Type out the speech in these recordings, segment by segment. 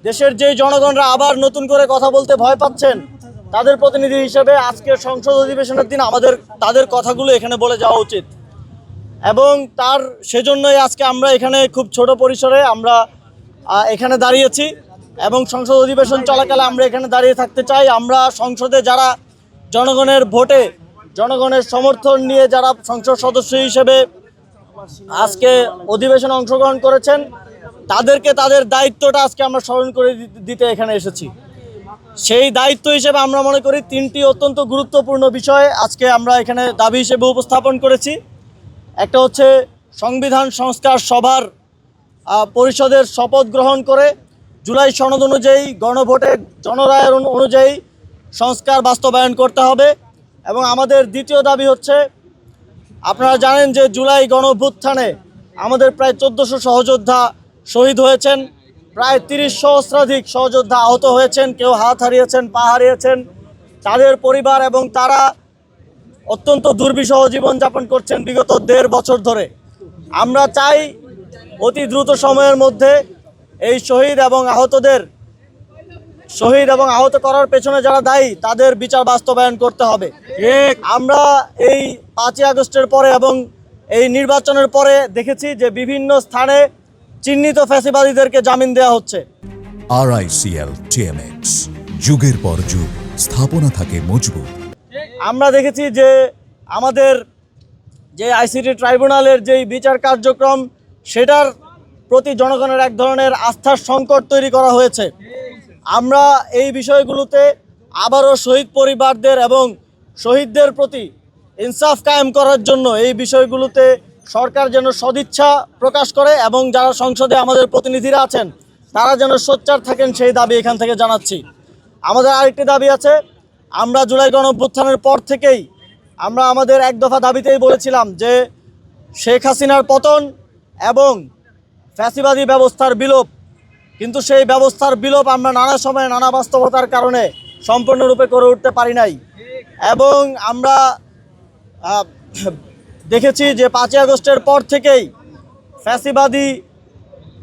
দেশের যেই জনগণরা আবার নতুন করে কথা বলতে ভয় পাচ্ছেন, তাদের প্রতিনিধি হিসেবে আজকে সংসদ অধিবেশনের দিন তাদের কথাগুলো এখানে বলে যাওয়া উচিত। এবং সেজন্যই আজকে আমরা এখানে খুব ছোট পরিসরে আমরা এখানে দাঁড়িয়েছি এবং সংসদ অধিবেশন চলাকালে আমরা এখানে দাঁড়িয়ে থাকতে চাই। আমরা সংসদে যারা জনগণের ভোটে, জনগণের সমর্থন নিয়ে যারা সংসদ সদস্য হিসেবে আজকে অধিবেশনে অংশগ্রহণ করেছেন, তাদেরকে তাদের দায়িত্বটা আজকে আমরা স্মরণ করে দিতে এখানে এসেছি। সেই দায়িত্ব হিসেবে আমরা মনে করি তিনটি অত্যন্ত গুরুত্বপূর্ণ বিষয় আজকে আমরা এখানে দাবি হিসেবে উপস্থাপন করেছি। একটা হচ্ছে সংবিধান সংস্কার সভার পরিষদের শপথ গ্রহণ করে জুলাই সনদ অনুযায়ী গণভোটে জনরায়ের অনুযায়ী সংস্কার বাস্তবায়ন করতে হবে। এবং আমাদের দ্বিতীয় দাবি হচ্ছে, আপনারা জানেন যে জুলাই গণঅভ্যুত্থানে আমাদের প্রায় 1400 সহযোদ্ধা শহীদ হয়েছেন, প্রায় 30 সহস্রাধিক সহযোদ্ধা আহত হয়েছেন, কেউ হাত হারিয়েছেন, পা হারিয়েছেন। তাদের পরিবার এবং তারা অত্যন্ত দুর্বিষহ জীবনযাপন করছেন বিগত 1.5 বছর ধরে। আমরা চাই অতি দ্রুত সময়ের মধ্যে এই শহীদ এবং আহত করার পেছনে যারা দায়ী তাদের বিচার বাস্তবায়ন করতে হবে। আমরা এই 5ই আগস্টের পরে এবং এই নির্বাচনের পরে দেখেছি যে বিভিন্ন স্থানে চিহ্নিত ফ্যাসিবাদীদেরকে জামিন দেওয়া হচ্ছে। RICL TMX, যুগের পর যুগ স্থাপনা থাকে মজবুত। আমরা দেখেছি যে আমাদের যে আইসিটি ট্রাইব্যুনালের যেই বিচার কার্যক্রম, সেটার প্রতি জনগণের এক ধরনের আস্থার সংকট তৈরি করা হয়েছে। আমরা এই বিষয়গুলোতে আবারও শহীদ পরিবারদের এবং শহীদদের প্রতি ইনসাফ কায়েম করার জন্য এই বিষয়গুলোতে সরকার যেন সদিচ্ছা প্রকাশ করে এবং যারা সংসদে আমাদের প্রতিনিধিরা আছেন তারা যেন সোচ্চার থাকেন, সেই দাবি এখান থেকে জানাচ্ছি। আমাদের আরেকটি দাবি আছে। আমরা জুলাই গণঅভ্যুত্থানের পর থেকেই আমরা আমাদের এক দফা দাবিতেই বলেছিলাম যে শেখ হাসিনার পতন এবং ফ্যাসিবাদী ব্যবস্থার বিলোপ, কিন্তু সেই ব্যবস্থার বিলোপ আমরা নানা সময়ে নানা বাস্তবতার কারণে সম্পূর্ণরূপে করে উঠতে পারি নাই। এবং আমরা দেখেছি যে 5ই আগস্টের পর থেকেই ফ্যাসিবাদী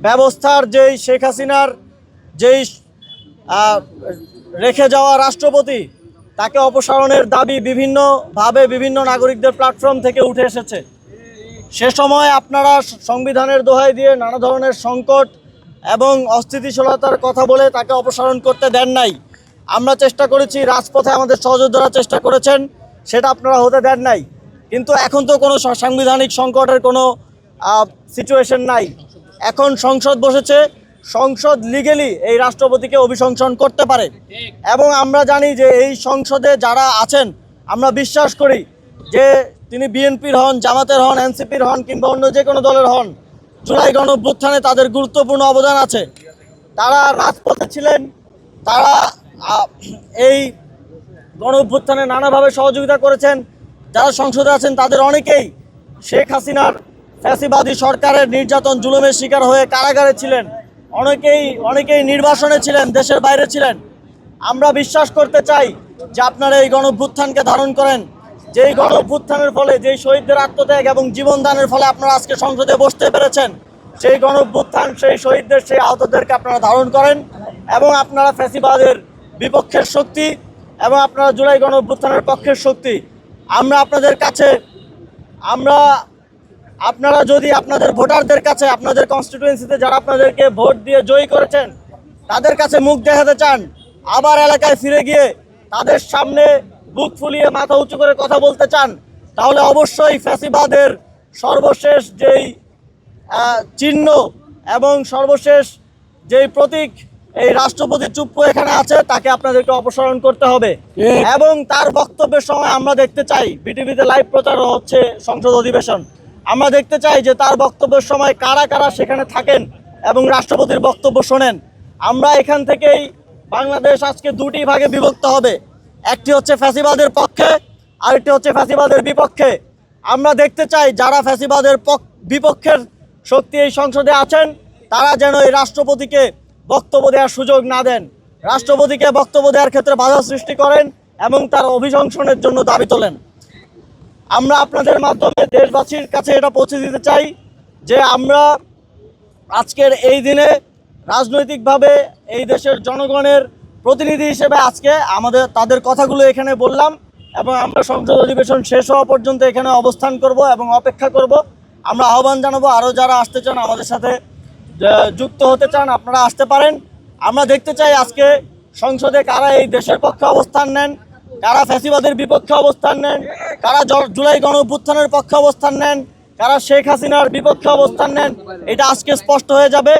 ব্যবস্থার যেই শেখ হাসিনার যেই রেখে যাওয়া রাষ্ট্রপতি, তাকে অপসারণের দাবি বিভিন্নভাবে বিভিন্ন নাগরিকদের প্ল্যাটফর্ম থেকে উঠে এসেছে। সে সময় আপনারা সংবিধানের দোহাই দিয়ে নানা ধরনের সংকট এবং অস্থিতিশীলতার কথা বলে তাকে অপসারণ করতে দেন নাই। আমরা চেষ্টা করেছি, রাজপথে আমাদের সহযোদ্ধারা চেষ্টা করেছেন, সেটা আপনারা হতে দেন নাই। কিন্তু এখন তো কোনো সাংবিধানিক সংকটের কোনো সিচুয়েশন নাই। এখন সংসদ বসেছে, সংসদ লিগেলি এই রাষ্ট্রপতিকে অভিশংসন করতে পারে। এবং আমরা জানি যে এই সংসদে যারা আছেন, আমরা বিশ্বাস করি যে তিনি বিএনপির হন, জামাতের হন, এনসিপির হন কিংবা অন্য যে কোনো দলের হন, জুলাই গণঅভ্যুত্থানে তাদের গুরুত্বপূর্ণ অবদান আছে। তারা রাজপথে ছিলেন, তারা এই গণঅভ্যুত্থানে নানাভাবে সহযোগিতা করেছেন। যারা সংসদে আছেন তাদের অনেকেই শেখ হাসিনার ফ্যাসিবাদী সরকারের নির্যাতন জুলুমের শিকার হয়ে কারাগারে ছিলেন, অনেকেই নির্বাসনে ছিলেন, দেশের বাইরে ছিলেন। আমরা বিশ্বাস করতে চাই যে আপনারা এই গণঅভ্যুত্থানকে ধারণ করেন, যেই গণঅভ্যুত্থানের ফলে, যেই শহীদদের আত্মত্যাগ এবং জীবনদানের ফলে আপনারা আজকে সংসদে বসতে পেরেছেন, সেই গণঅভ্যুত্থান, সেই শহীদদের, সেই আহতদেরকে আপনারা ধারণ করেন এবং আপনারা ফ্যাসিবাদের বিপক্ষের শক্তি এবং আপনারা জুলাই গণঅভ্যুত্থানের পক্ষের শক্তি। আমরা আপনাদের কাছে, আপনারা যদি আপনাদের ভোটারদের কাছে, আপনাদের কনস্টিটুয়েন্সিতে যারা আপনাদেরকে ভোট দিয়ে জয়ী করেছেন, তাদের কাছে মুখ দেখাতে চান, আবার এলাকায় ফিরে গিয়ে তাদের সামনে বুক ফুলিয়ে মাথা উঁচু করে কথা বলতে চান, তাহলে অবশ্যই ফ্যাসিবাদের সর্বশেষ যেই চিহ্ন এবং সর্বশেষ যেই প্রতীক এই রাষ্ট্রপতি চুপ্পু এখানে আছে, তাকে আপনাদেরকে অপসারণ করতে হবে। এবং তার বক্তব্যের সময় আমরা দেখতে চাই, বিটিভিতে লাইভ প্রচার হচ্ছে সংসদ অধিবেশন, আমরা দেখতে চাই যে তার বক্তব্যের সময় কারা কারা সেখানে থাকেন এবং রাষ্ট্রপতির বক্তব্য শোনেন। আমরা এখান থেকেই বাংলাদেশ আজকে দুটি ভাগে বিভক্ত হবে, একটি হচ্ছে ফ্যাসিবাদের পক্ষে, আরেকটি হচ্ছে ফ্যাসিবাদের বিপক্ষে। আমরা দেখতে চাই যারা ফ্যাসিবাদের বিপক্ষের শক্তি এই সংসদে আছেন, তারা যেন এই রাষ্ট্রপতিকে বক্তব্য দেওয়ার সুযোগ না দেন, রাষ্ট্রপতিকে বক্তব্য দেওয়ার ক্ষেত্রে বাধা সৃষ্টি করেন এবং তার অভিশংসনের জন্য দাবি তোলেন। আমরা আপনাদের মাধ্যমে দেশবাসীর কাছে এটা পৌঁছে দিতে চাই যে আমরা আজকের এই দিনে রাজনৈতিকভাবে এই দেশের জনগণের প্রতিনিধি হিসেবে আজকে তাদের কথাগুলো এখানে বললাম এবং আমরা সংসদ অধিবেশন শেষ হওয়া পর্যন্ত এখানে অবস্থান করব এবং অপেক্ষা করব। আমরা আহ্বান জানাবো আরও যারা আসতে চান আমাদের সাথে যুক্ত হতে চান আপনারা আসতে পারেন। আমরা দেখতে চাই আজকে সংসদে কারা এই দেশের পক্ষে অবস্থান নেন, কারা ফ্যাসিবাদের বিপক্ষে অবস্থান নেন, কারা জুলাই গণঅভ্যুত্থানের পক্ষে অবস্থান নেন, কারা শেখ হাসিনার বিপক্ষে অবস্থান নেন। এটা আজকে স্পষ্ট হয়ে যাবে।